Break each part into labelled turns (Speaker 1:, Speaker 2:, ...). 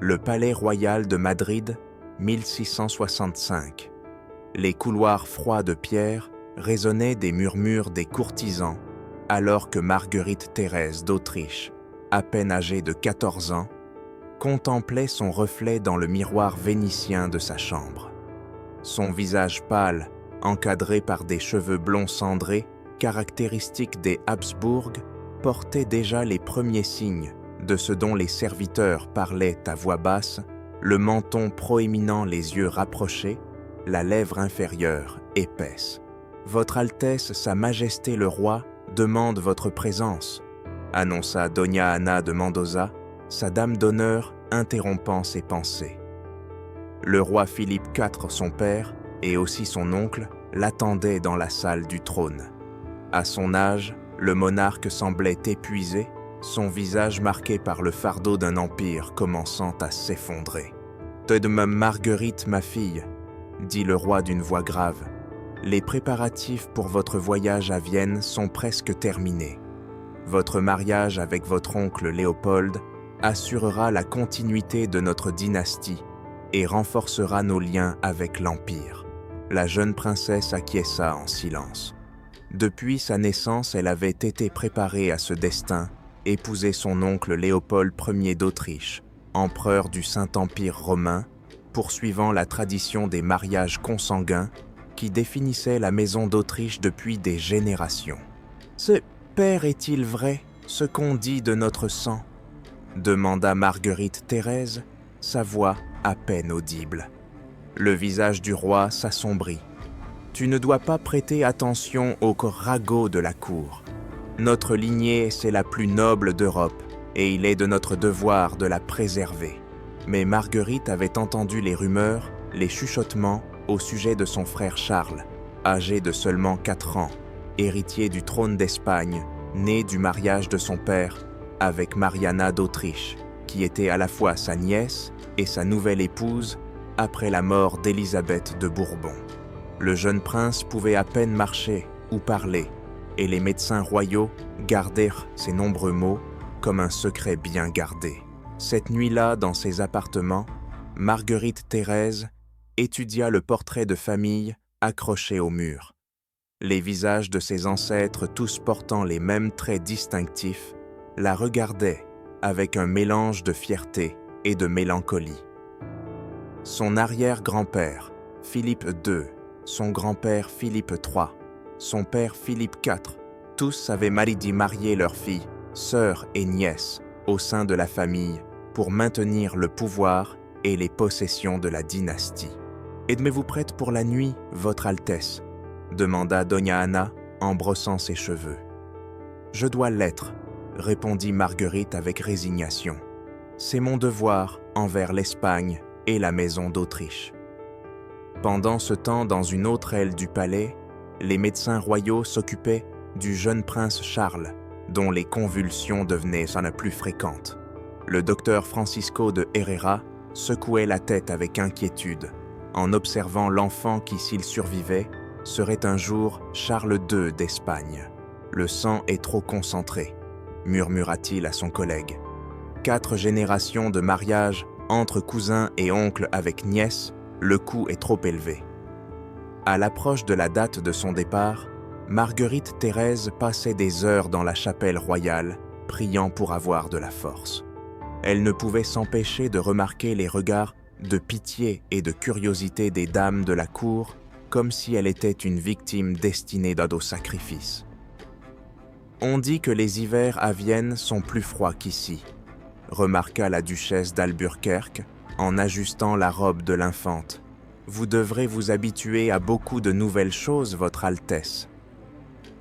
Speaker 1: Le palais royal de Madrid, 1665. Les couloirs froids de pierre résonnaient des murmures des courtisans, alors que Marguerite Thérèse d'Autriche, à peine âgée de 14 ans, contemplait son reflet dans le miroir vénitien de sa chambre. Son visage pâle, encadré par des cheveux blonds cendrés, caractéristiques des Habsbourg, portait déjà les premiers signes de ce dont les serviteurs parlaient à voix basse, le menton proéminent, les yeux rapprochés, la lèvre inférieure épaisse. « Votre Altesse, Sa Majesté le Roi, demande votre présence », annonça Doña Ana de Mendoza, sa dame d'honneur interrompant ses pensées. Le roi Philippe IV, son père, et aussi son oncle, l'attendaient dans la salle du trône. À son âge, le monarque semblait épuisé, son visage marqué par le fardeau d'un empire commençant à s'effondrer. « Te Marguerite, ma fille, » dit le roi d'une voix grave, « les préparatifs pour votre voyage à Vienne sont presque terminés. Votre mariage avec votre oncle Léopold assurera la continuité de notre dynastie et renforcera nos liens avec l'Empire. » La jeune princesse acquiesça en silence. Depuis sa naissance, elle avait été préparée à ce destin, épouser son oncle Léopold Ier d'Autriche, empereur du Saint-Empire romain, poursuivant la tradition des mariages consanguins qui définissait la maison d'Autriche depuis des générations. « Ce père est-il vrai, ce qu'on dit de notre sang ?» demanda Marguerite Thérèse, sa voix à peine audible. Le visage du roi s'assombrit. « Tu ne dois pas prêter attention aux ragots de la cour. Notre lignée, c'est la plus noble d'Europe, et il est de notre devoir de la préserver. » Mais Marguerite avait entendu les rumeurs, les chuchotements au sujet de son frère Charles, âgé de seulement 4 ans, héritier du trône d'Espagne, né du mariage de son père avec Mariana d'Autriche, qui était à la fois sa nièce et sa nouvelle épouse après la mort d'Élisabeth de Bourbon. Le jeune prince pouvait à peine marcher ou parler, et les médecins royaux gardèrent ses nombreux mots comme un secret bien gardé. Cette nuit-là, dans ses appartements, Marguerite Thérèse étudia le portrait de famille accroché au mur. Les visages de ses ancêtres, tous portant les mêmes traits distinctifs, la regardaient avec un mélange de fierté et de mélancolie. Son arrière-grand-père, Philippe II, son grand-père Philippe III, son père Philippe IV, tous avaient marié leurs filles, sœurs et nièces au sein de la famille pour maintenir le pouvoir et les possessions de la dynastie. « Êtes-vous prête pour la nuit, votre Altesse ?» demanda Doña Ana en brossant ses cheveux. « Je dois l'être », répondit Marguerite avec résignation. « C'est mon devoir envers l'Espagne et la maison d'Autriche. » Pendant ce temps, dans une autre aile du palais, les médecins royaux s'occupaient du jeune prince Charles, dont les convulsions devenaient plus fréquentes. Le docteur Francisco de Herrera secouait la tête avec inquiétude, en observant l'enfant qui, s'il survivait, serait un jour Charles II d'Espagne. « Le sang est trop concentré », murmura-t-il à son collègue. 4 générations de mariage entre cousins et oncles avec nièces, le coût est trop élevé. À l'approche de la date de son départ, Marguerite Thérèse passait des heures dans la chapelle royale, priant pour avoir de la force. Elle ne pouvait s'empêcher de remarquer les regards de pitié et de curiosité des dames de la cour, comme si elle était une victime destinée au sacrifice. « On dit que les hivers à Vienne sont plus froids qu'ici », remarqua la duchesse d'Alburquerque en ajustant la robe de l'infante. « Vous devrez vous habituer à beaucoup de nouvelles choses, votre Altesse.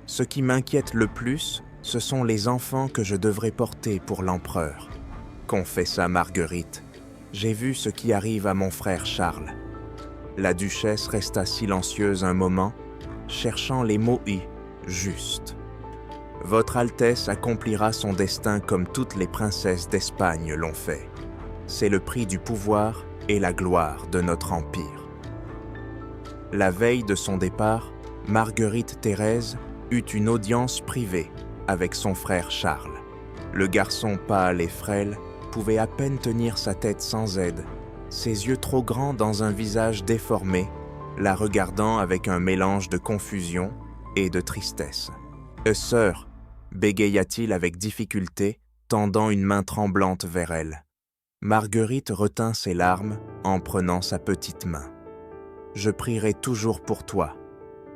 Speaker 1: Ce qui m'inquiète le plus, ce sont les enfants que je devrais porter pour l'empereur. » confessa Marguerite. « J'ai vu ce qui arrive à mon frère Charles. » La duchesse resta silencieuse un moment, cherchant les mots justes. « Votre Altesse accomplira son destin comme toutes les princesses d'Espagne l'ont fait. C'est le prix du pouvoir et la gloire de notre empire. » La veille de son départ, Marguerite Thérèse eut une audience privée avec son frère Charles. Le garçon pâle et frêle pouvait à peine tenir sa tête sans aide, ses yeux trop grands dans un visage déformé, la regardant avec un mélange de confusion et de tristesse. « Sœur » bégaya-t-il avec difficulté, tendant une main tremblante vers elle. Marguerite retint ses larmes en prenant sa petite main. « Je prierai toujours pour toi,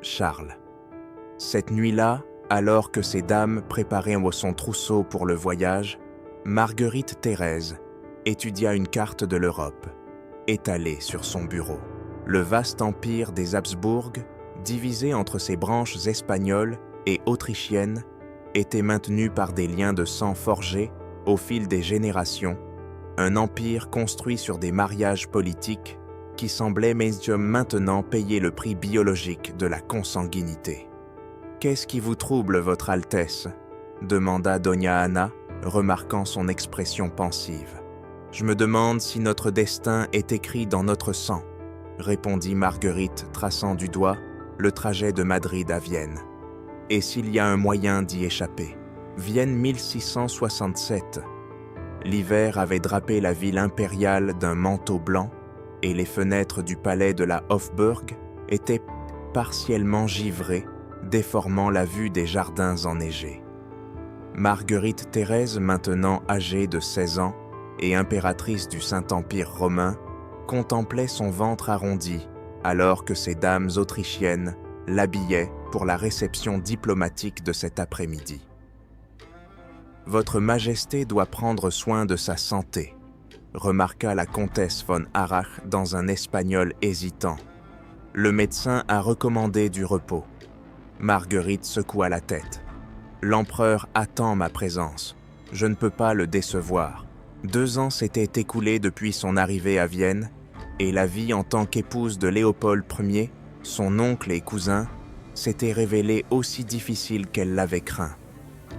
Speaker 1: Charles. » Cette nuit-là, alors que ces dames préparaient son trousseau pour le voyage, Marguerite Thérèse étudia une carte de l'Europe, étalée sur son bureau. Le vaste empire des Habsbourg, divisé entre ses branches espagnoles et autrichiennes, était maintenu par des liens de sang forgés au fil des générations, un empire construit sur des mariages politiques qui semblait maintenant payer le prix biologique de la consanguinité. « Qu'est-ce qui vous trouble, Votre Altesse » demanda Doña Ana, remarquant son expression pensive. « Je me demande si notre destin est écrit dans notre sang » répondit Marguerite, traçant du doigt le trajet de Madrid à Vienne. « Et s'il y a un moyen d'y échapper ?» Vienne 1667. L'hiver avait drapé la ville impériale d'un manteau blanc et les fenêtres du palais de la Hofburg étaient partiellement givrées, déformant la vue des jardins enneigés. Marguerite Thérèse, maintenant âgée de 16 ans et impératrice du Saint-Empire romain, contemplait son ventre arrondi alors que ces dames autrichiennes l'habillaient pour la réception diplomatique de cet après-midi. « Votre Majesté doit prendre soin de sa santé », remarqua la comtesse von Harrach dans un espagnol hésitant. « Le médecin a recommandé du repos. » Marguerite secoua la tête. « L'empereur attend ma présence. Je ne peux pas le décevoir. 2 ans s'étaient écoulés depuis son arrivée à Vienne, et la vie en tant qu'épouse de Léopold Ier, son oncle et cousin, s'était révélée aussi difficile qu'elle l'avait craint.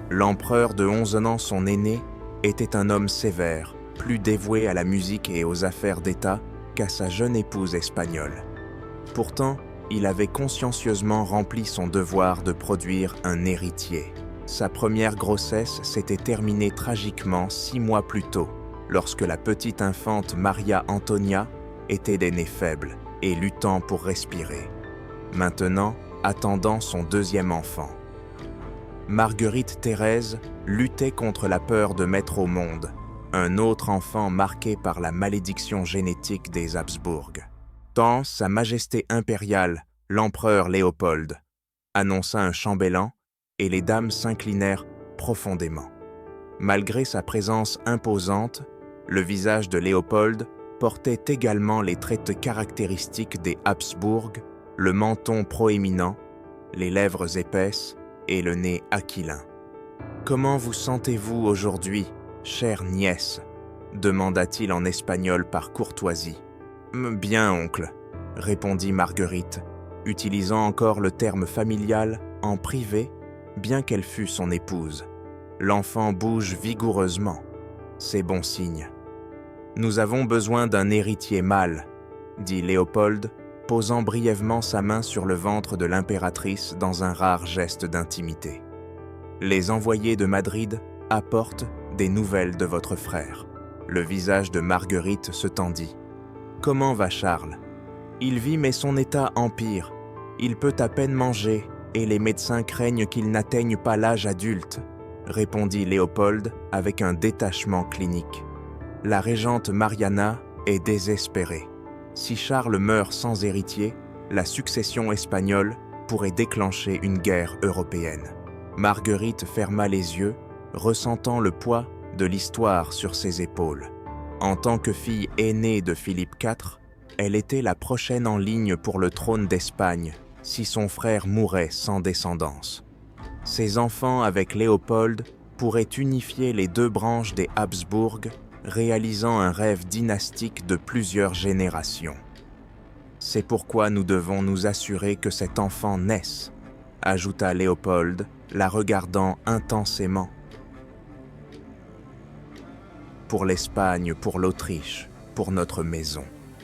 Speaker 1: L'empereur de 11 ans, son aîné, était un homme sévère, plus dévoué à la musique et aux affaires d'État qu'à sa jeune épouse espagnole. Pourtant, il avait consciencieusement rempli son devoir de produire un héritier. Sa première grossesse s'était terminée tragiquement 6 mois plus tôt, lorsque la petite infante Maria Antonia était d'aînée faible et luttant pour respirer. Maintenant, attendant son 2e enfant. Marguerite Thérèse luttait contre la peur de mettre au monde un autre enfant marqué par la malédiction génétique des Habsbourg. Tant Sa Majesté impériale, l'empereur Léopold, annonça un chambellan et les dames s'inclinèrent profondément. Malgré sa présence imposante, le visage de Léopold portait également les traits caractéristiques des Habsbourg, le menton proéminent, les lèvres épaisses et le nez aquilin. « Comment vous sentez-vous aujourd'hui, chère nièce ?» demanda-t-il en espagnol par courtoisie. « Bien, oncle », répondit Marguerite, utilisant encore le terme familial en privé, bien qu'elle fût son épouse. L'enfant bouge vigoureusement. C'est bon signe. « Nous avons besoin d'un héritier mâle, » dit Léopold, posant brièvement sa main sur le ventre de l'impératrice dans un rare geste d'intimité. « Les envoyés de Madrid apportent des nouvelles de votre frère. » Le visage de Marguerite se tendit. « Comment va Charles ? Il vit mais son état empire. Il peut à peine manger et les médecins craignent qu'il n'atteigne pas l'âge adulte, » répondit Léopold avec un détachement clinique. « La régente Mariana est désespérée. Si Charles meurt sans héritier, la succession espagnole pourrait déclencher une guerre européenne. » Marguerite ferma les yeux, ressentant le poids de l'histoire sur ses épaules. En tant que fille aînée de Philippe IV, elle était la prochaine en ligne pour le trône d'Espagne si son frère mourait sans descendance. Ses enfants avec Léopold pourraient unifier les 2 branches des Habsbourg, réalisant un rêve dynastique de plusieurs générations. « C'est pourquoi nous devons nous assurer que cet enfant naisse », ajouta Léopold, la regardant intensément. « Pour l'Espagne, pour l'Autriche, pour notre maison. »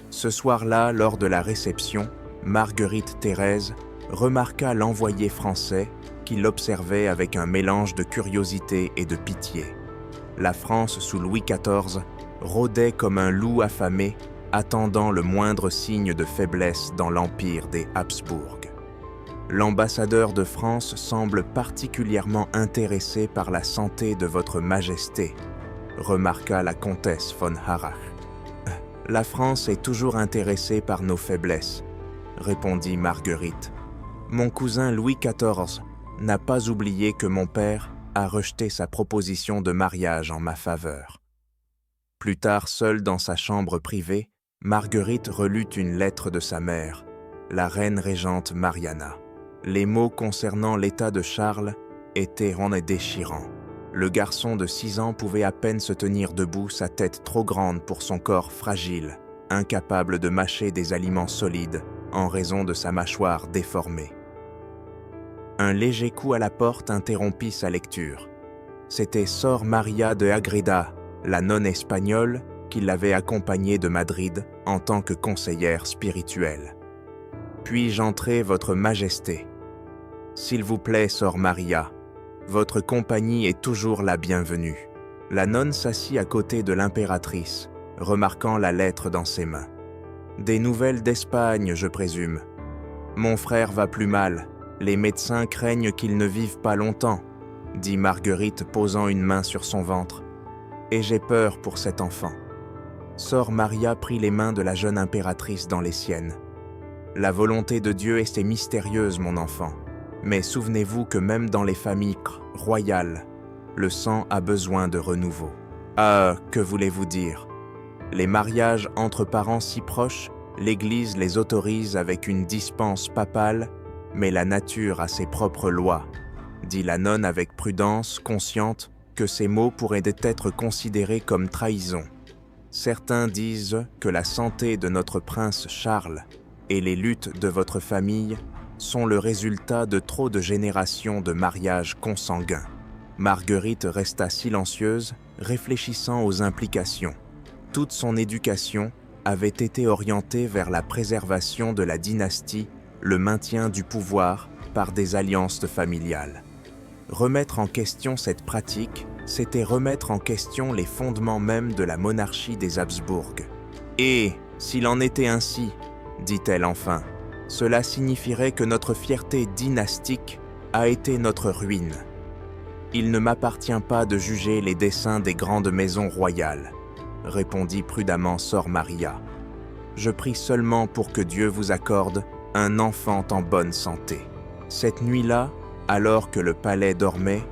Speaker 1: Ce soir-là, lors de la réception, Marguerite Thérèse remarqua l'envoyé français qui l'observait avec un mélange de curiosité et de pitié. La France sous Louis XIV rôdait comme un loup affamé, attendant le moindre signe de faiblesse dans l'empire des Habsbourg. L'ambassadeur de France semble particulièrement intéressé par la santé de votre majesté, remarqua la comtesse von Harrach. La France est toujours intéressée par nos faiblesses, répondit Marguerite. Mon cousin Louis XIV n'a pas oublié que mon père a rejeté sa proposition de mariage en ma faveur. Plus tard, seule dans sa chambre privée, Marguerite relut une lettre de sa mère, la reine régente Mariana. Les mots concernant l'état de Charles étaient ronds et déchirants. Le garçon de 6 ans pouvait à peine se tenir debout, sa tête trop grande pour son corps fragile, incapable de mâcher des aliments solides en raison de sa mâchoire déformée. Un léger coup à la porte interrompit sa lecture. C'était Sor Maria de Agreda, la nonne espagnole qui l'avait accompagnée de Madrid en tant que conseillère spirituelle. « Puis-je entrer, votre majesté ? S'il vous plaît, Sor Maria, votre compagnie est toujours la bienvenue. » La nonne s'assit à côté de l'impératrice, remarquant la lettre dans ses mains. « Des nouvelles d'Espagne, je présume. Mon frère va plus mal. Les médecins craignent qu'il ne vive pas longtemps, » dit Marguerite posant une main sur son ventre. « Et j'ai peur pour cet enfant. » Sor Maria prit les mains de la jeune impératrice dans les siennes. « La volonté de Dieu est mystérieuse, mon enfant. Mais souvenez-vous que même dans les familles royales, le sang a besoin de renouveau. Ah, que voulez-vous dire? Les mariages entre parents si proches, l'Église les autorise avec une dispense papale, mais la nature a ses propres lois, dit la nonne avec prudence, consciente que ces mots pourraient être considérés comme trahison. Certains disent que la santé de notre prince Charles et les luttes de votre famille sont le résultat de trop de générations de mariages consanguins. Marguerite resta silencieuse, réfléchissant aux implications. Toute son éducation avait été orientée vers la préservation de la dynastie, le maintien du pouvoir par des alliances familiales. Remettre en question cette pratique, c'était remettre en question les fondements même de la monarchie des Habsbourg. « Et, s'il en était ainsi, dit-elle enfin, cela signifierait que notre fierté dynastique a été notre ruine. Il ne m'appartient pas de juger les desseins des grandes maisons royales, répondit prudemment Sor Maria. Je prie seulement pour que Dieu vous accorde un enfant en bonne santé. » Cette nuit-là, alors que le palais dormait,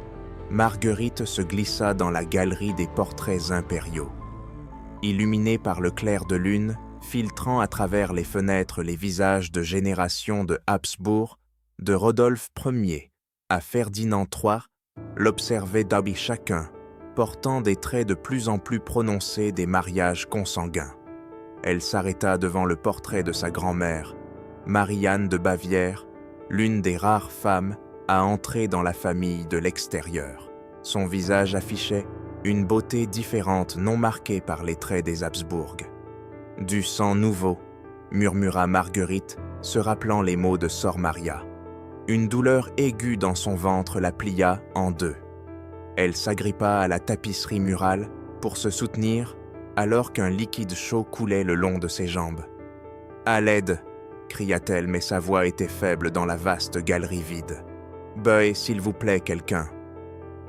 Speaker 1: Marguerite se glissa dans la galerie des portraits impériaux. Illuminée par le clair de lune, filtrant à travers les fenêtres les visages de générations de Habsbourg, de Rodolphe Ier à Ferdinand III, l'observait d'habit chacun, portant des traits de plus en plus prononcés des mariages consanguins. Elle s'arrêta devant le portrait de sa grand-mère, Marie-Anne de Bavière, l'une des rares femmes à entrer dans la famille de l'extérieur. Son visage affichait une beauté différente non marquée par les traits des Habsbourg. « Du sang nouveau », murmura Marguerite, se rappelant les mots de Sor Maria. Une douleur aiguë dans son ventre la plia en deux. Elle s'agrippa à la tapisserie murale pour se soutenir alors qu'un liquide chaud coulait le long de ses jambes. « À l'aide !» cria-t-elle, mais sa voix était faible dans la vaste galerie vide. « Veuillez, s'il vous plaît, quelqu'un. »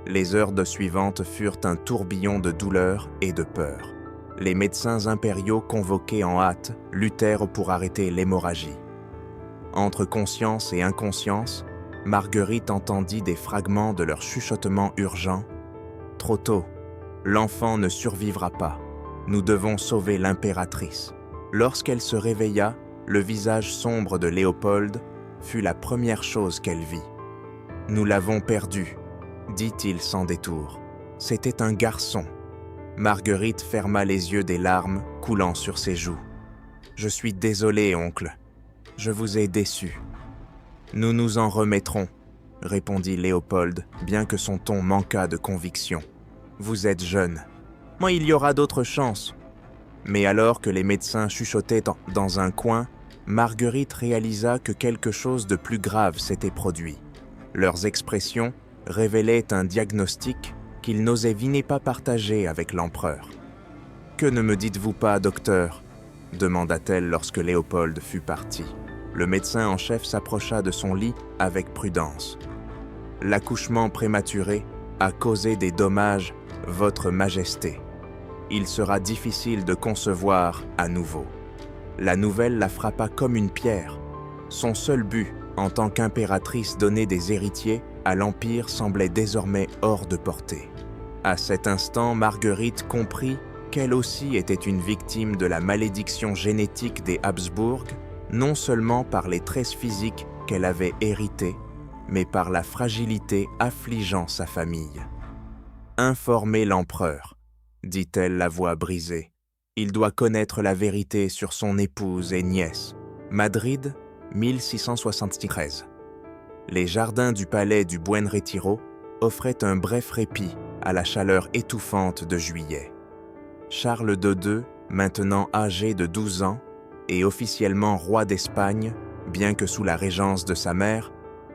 Speaker 1: Les heures suivantes furent un tourbillon de douleur et de peur. Les médecins impériaux convoqués en hâte luttèrent pour arrêter l'hémorragie. Entre conscience et inconscience, Marguerite entendit des fragments de leur chuchotement urgent. « Trop tôt, l'enfant ne survivra pas. Nous devons sauver l'impératrice. » Lorsqu'elle se réveilla, le visage sombre de Léopold fut la première chose qu'elle vit. « Nous l'avons perdu », dit-il sans détour. « C'était un garçon. » Marguerite ferma les yeux des larmes coulant sur ses joues. « Je suis désolée, oncle. Je vous ai déçu. »« Nous nous en remettrons, » répondit Léopold, bien que son ton manquât de conviction. « Vous êtes jeune. Moi, il y aura d'autres chances. » Mais alors que les médecins chuchotaient dans un coin, Marguerite réalisa que quelque chose de plus grave s'était produit. Leurs expressions révélaient un diagnostic qu'il n'osait pas partager avec l'empereur. « Que ne me dites-vous pas, docteur ?» demanda-t-elle lorsque Léopold fut parti. Le médecin en chef s'approcha de son lit avec prudence. « L'accouchement prématuré a causé des dommages, Votre Majesté. Il sera difficile de concevoir à nouveau. » La nouvelle la frappa comme une pierre. Son seul but, en tant qu'impératrice, donner des héritiers à l'Empire semblait désormais hors de portée. À cet instant, Marguerite comprit qu'elle aussi était une victime de la malédiction génétique des Habsbourg, non seulement par les traits physiques qu'elle avait hérités, mais par la fragilité affligeant sa famille. « Informez l'empereur, dit-elle la voix brisée. Il doit connaître la vérité sur son épouse et nièce. Madrid, 1673. Les jardins du palais du Buen Retiro offraient un bref répit à la chaleur étouffante de juillet. Charles II, maintenant âgé de 12 ans et officiellement roi d'Espagne, bien que sous la régence de sa mère,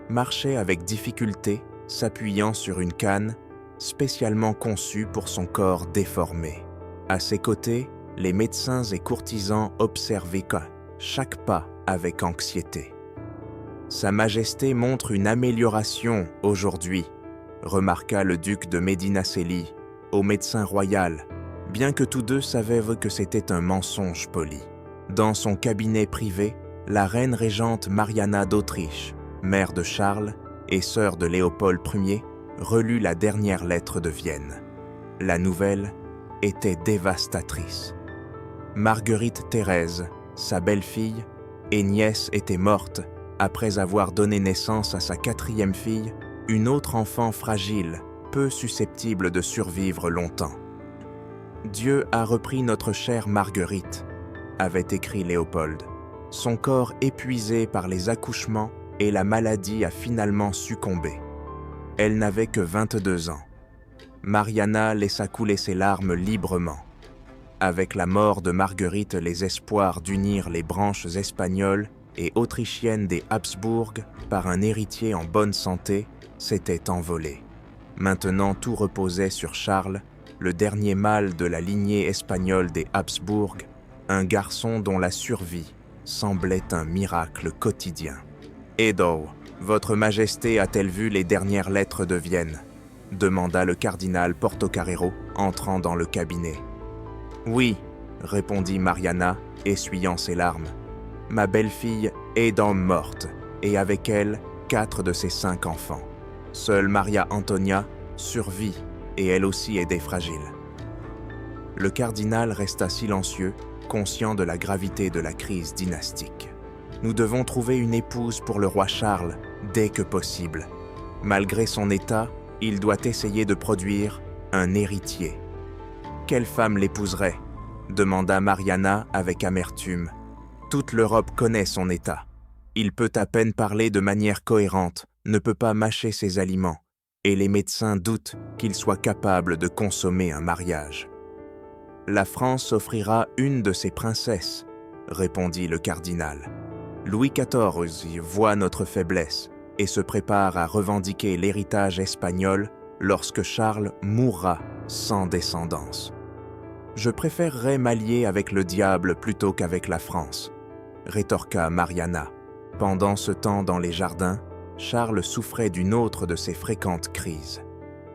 Speaker 1: marchait avec difficulté, s'appuyant sur une canne spécialement conçue pour son corps déformé. À ses côtés, les médecins et courtisans observaient chaque pas avec anxiété. « Sa Majesté montre une amélioration aujourd'hui », remarqua le duc de Medinaceli au médecin royal, bien que tous deux savaient que c'était un mensonge poli. Dans son cabinet privé, la reine régente Mariana d'Autriche, mère de Charles et sœur de Léopold Ier, relut la dernière lettre de Vienne. La nouvelle était dévastatrice. Marguerite Thérèse, sa belle-fille et nièce, était morte après avoir donné naissance à sa 4e fille, une autre enfant fragile, peu susceptible de survivre longtemps. « Dieu a repris notre chère Marguerite », avait écrit Léopold. Son corps épuisé par les accouchements et la maladie a finalement succombé. Elle n'avait que 22 ans. Mariana laissa couler ses larmes librement. Avec la mort de Marguerite, les espoirs d'unir les branches espagnoles et autrichiennes des Habsbourg par un héritier en bonne santé s'étaient envolés. Maintenant, tout reposait sur Charles, le dernier mâle de la lignée espagnole des Habsbourg, un garçon dont la survie semblait un miracle quotidien. « Edo, votre Majesté a-t-elle vu les dernières lettres de Vienne ?» demanda le cardinal Portocarrero, entrant dans le cabinet. « Oui, » répondit Mariana, essuyant ses larmes. « Ma belle-fille est donc morte, et avec elle, 4 de ses 5 enfants. Seule Maria Antonia survit, et elle aussi est fragile. » Le cardinal resta silencieux, conscient de la gravité de la crise dynastique. « Nous devons trouver une épouse pour le roi Charles, dès que possible. Malgré son état, il doit essayer de produire un héritier. » « Quelle femme l'épouserait ?» demanda Mariana avec amertume. « Toute l'Europe connaît son état. Il peut à peine parler de manière cohérente, ne peut pas mâcher ses aliments, et les médecins doutent qu'il soit capable de consommer un mariage. »« La France offrira une de ses princesses, » répondit le cardinal. « Louis XIV voit notre faiblesse et se prépare à revendiquer l'héritage espagnol lorsque Charles mourra sans descendance. Je préférerais m'allier avec le diable plutôt qu'avec la France, » rétorqua Mariana. Pendant ce temps, dans les jardins, Charles souffrait d'une autre de ses fréquentes crises.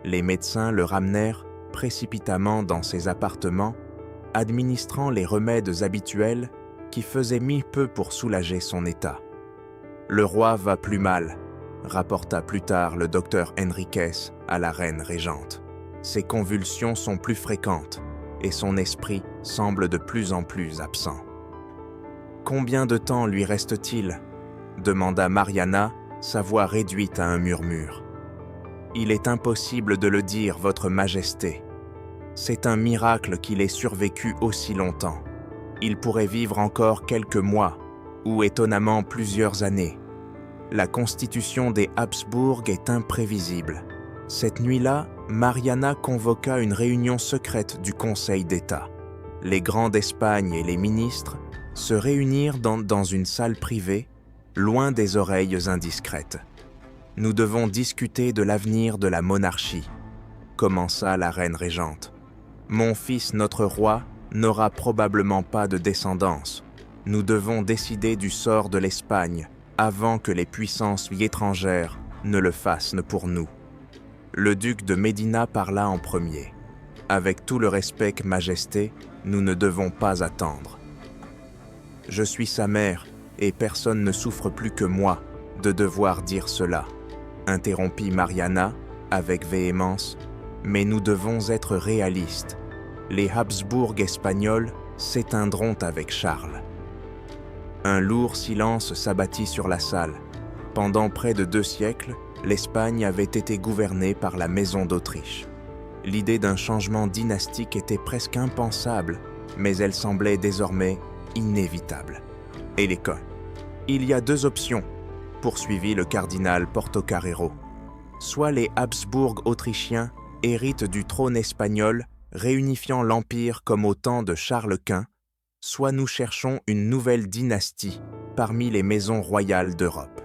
Speaker 1: Les médecins le ramenèrent précipitamment dans ses appartements, administrant les remèdes habituels qui faisaient mi-peu pour soulager son état. « Le roi va plus mal », rapporta plus tard le docteur Henriquez à la reine régente. « Ses convulsions sont plus fréquentes et son esprit semble de plus en plus absent. »« Combien de temps lui reste-t-il » demanda Mariana, sa voix réduite à un murmure. « Il est impossible de le dire, votre Majesté. C'est un miracle qu'il ait survécu aussi longtemps. Il pourrait vivre encore quelques mois, ou étonnamment plusieurs années. La constitution des Habsbourg est imprévisible. Cette nuit-là, Mariana convoqua une réunion secrète du Conseil d'État. Les grands d'Espagne et les ministres se réunirent dans une salle privée, loin des oreilles indiscrètes. Nous devons discuter de l'avenir de la monarchie. commença la reine régente. « Mon fils, notre roi, n'aura probablement pas de descendance. Nous devons décider du sort de l'Espagne avant que les puissances étrangères ne le fassent pour nous. » Le duc de Médina parla en premier. « Avec tout le respect, Majesté, nous ne devons pas attendre. Je suis sa mère, et personne ne souffre plus que moi de devoir dire cela, » interrompit Mariana avec véhémence, « mais nous devons être réalistes. Les Habsbourg espagnols s'éteindront avec Charles. » Un lourd silence s'abattit sur la salle. Pendant près de 2 siècles, l'Espagne avait été gouvernée par la Maison d'Autriche. L'idée d'un changement dynastique était presque impensable, mais elle semblait désormais inévitable. Et les cas. Il y a 2 options, poursuivit le cardinal Portocarrero. Soit les Habsbourg autrichiens héritent du trône espagnol, réunifiant l'Empire comme au temps de Charles Quint, soit nous cherchons une nouvelle dynastie parmi les maisons royales d'Europe.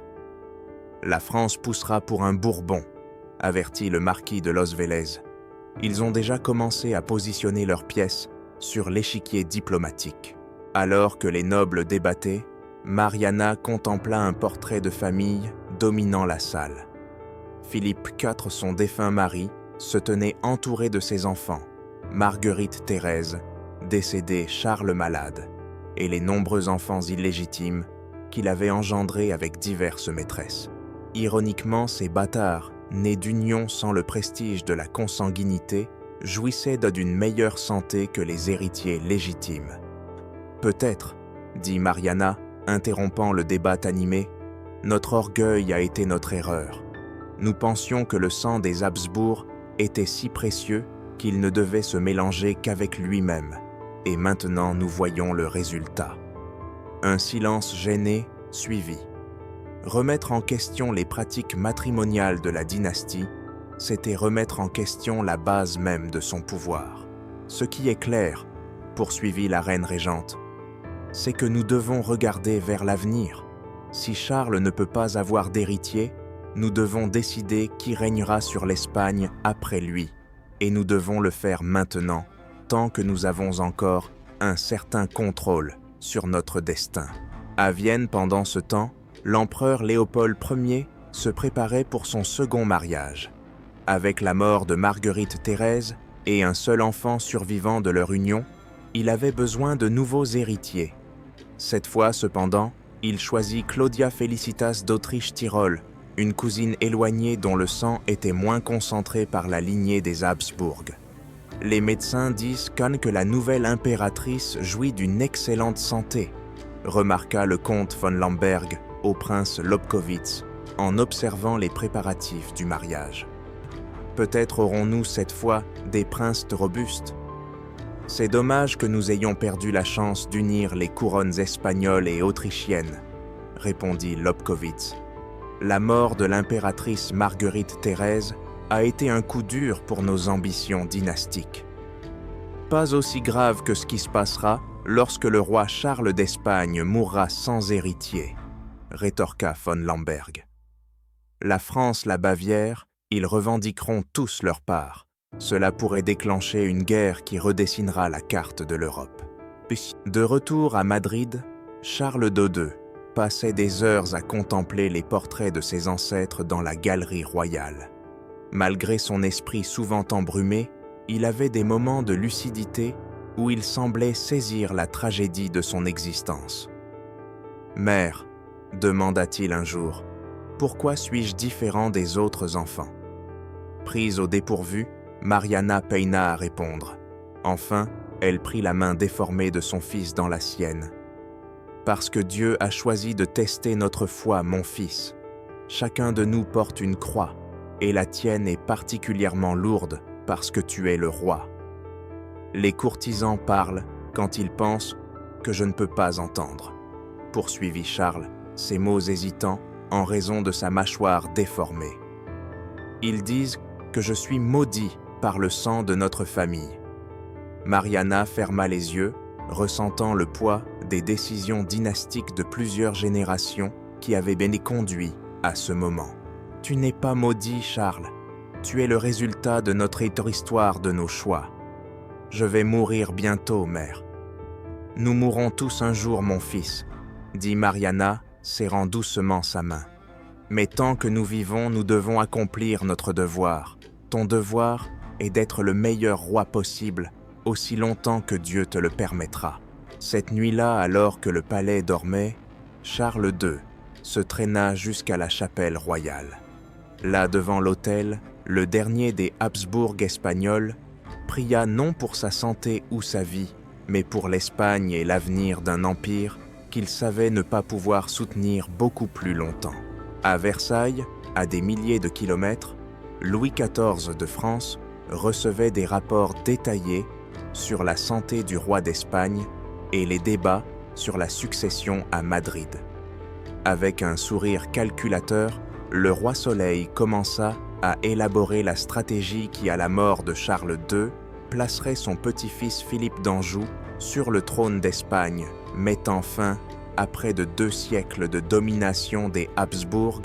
Speaker 1: La France poussera pour un Bourbon, avertit le marquis de Los Vélez. Ils ont déjà commencé à positionner leurs pièces sur l'échiquier diplomatique. Alors que les nobles débattaient, Mariana contempla un portrait de famille dominant la salle. Philippe IV, son défunt mari, se tenait entouré de ses enfants, Marguerite Thérèse, décédé Charles malade, et les nombreux enfants illégitimes qu'il avait engendrés avec diverses maîtresses. Ironiquement, ces bâtards, nés d'union sans le prestige de la consanguinité, jouissaient d'une meilleure santé que les héritiers légitimes. « Peut-être, » dit Mariana, interrompant le débat animé, « notre orgueil a été notre erreur. Nous pensions que le sang des Habsbourg était si précieux qu'il ne devait se mélanger qu'avec lui-même, et maintenant nous voyons le résultat. » Un silence gêné suivit. Remettre en question les pratiques matrimoniales de la dynastie, c'était remettre en question la base même de son pouvoir. Ce qui est clair, poursuivit la reine régente, c'est que nous devons regarder vers l'avenir. Si Charles ne peut pas avoir d'héritier, nous devons décider qui régnera sur l'Espagne après lui, et nous devons le faire maintenant, tant que nous avons encore un certain contrôle sur notre destin. À Vienne, pendant ce temps, l'empereur Léopold Ier se préparait pour son second mariage. Avec la mort de Marguerite Thérèse et un seul enfant survivant de leur union, il avait besoin de nouveaux héritiers. Cette fois, cependant, il choisit Claudia Felicitas d'Autriche-Tyrol, une cousine éloignée dont le sang était moins concentré par la lignée des Habsbourg. Les médecins disent que la nouvelle impératrice jouit d'une excellente santé, remarqua le comte von Lamberg au prince Lobkowitz en observant les préparatifs du mariage. Peut-être aurons-nous cette fois des princes robustes. C'est dommage que nous ayons perdu la chance d'unir les couronnes espagnoles et autrichiennes, répondit Lobkowitz. La mort de l'impératrice Marguerite Thérèse a été un coup dur pour nos ambitions dynastiques. Pas aussi grave que ce qui se passera lorsque le roi Charles d'Espagne mourra sans héritier, rétorqua von Lamberg. La France, la Bavière, ils revendiqueront tous leur part. Cela pourrait déclencher une guerre qui redessinera la carte de l'Europe. De retour à Madrid, Charles d'Odeux passait des heures à contempler les portraits de ses ancêtres dans la galerie royale. Malgré son esprit souvent embrumé, il avait des moments de lucidité où il semblait saisir la tragédie de son existence. « Mère, » demanda-t-il un jour, « pourquoi suis-je différent des autres enfants ?» Prise au dépourvu, Mariana peina à répondre. Enfin, elle prit la main déformée de son fils dans la sienne. « Parce que Dieu a choisi de tester notre foi, mon fils. Chacun de nous porte une croix, et la tienne est particulièrement lourde parce que tu es le roi. Les courtisans parlent quand ils pensent que je ne peux pas entendre, » poursuivit Charles, ses mots hésitants en raison de sa mâchoire déformée. « Ils disent que je suis maudit par le sang de notre famille. » Mariana ferma les yeux, ressentant le poids des décisions dynastiques de plusieurs générations qui avaient bien conduit à ce moment. « Tu n'es pas maudit, Charles. Tu es le résultat de notre histoire, de nos choix. Je vais mourir bientôt, mère. Nous mourrons tous un jour, mon fils, dit Mariana, serrant doucement sa main. Mais tant que nous vivons, nous devons accomplir notre devoir. Ton devoir est d'être le meilleur roi possible, aussi longtemps que Dieu te le permettra. Cette nuit-là, alors que le palais dormait, Charles II se traîna jusqu'à la chapelle royale. Là, devant l'autel, le dernier des Habsbourg espagnols pria non pour sa santé ou sa vie, mais pour l'Espagne et l'avenir d'un empire qu'il savait ne pas pouvoir soutenir beaucoup plus longtemps. À Versailles, à des milliers de kilomètres, Louis XIV de France recevait des rapports détaillés sur la santé du roi d'Espagne et les débats sur la succession à Madrid. Avec un sourire calculateur, le roi Soleil commença à élaborer la stratégie qui, à la mort de Charles II, placerait son petit-fils Philippe d'Anjou sur le trône d'Espagne, mettant fin à près de 2 siècles de domination des Habsbourg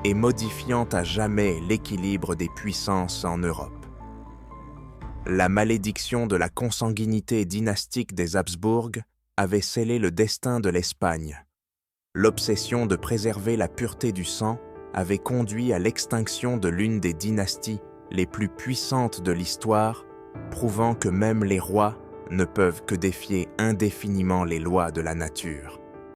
Speaker 1: et modifiant à jamais l'équilibre des puissances en Europe. La malédiction de la consanguinité dynastique des Habsbourg avait scellé le destin de l'Espagne. L'obsession de préserver la pureté du sang avait conduit à l'extinction de l'une des dynasties les plus puissantes de l'histoire, prouvant que même les rois ne peuvent que défier indéfiniment les lois de la nature.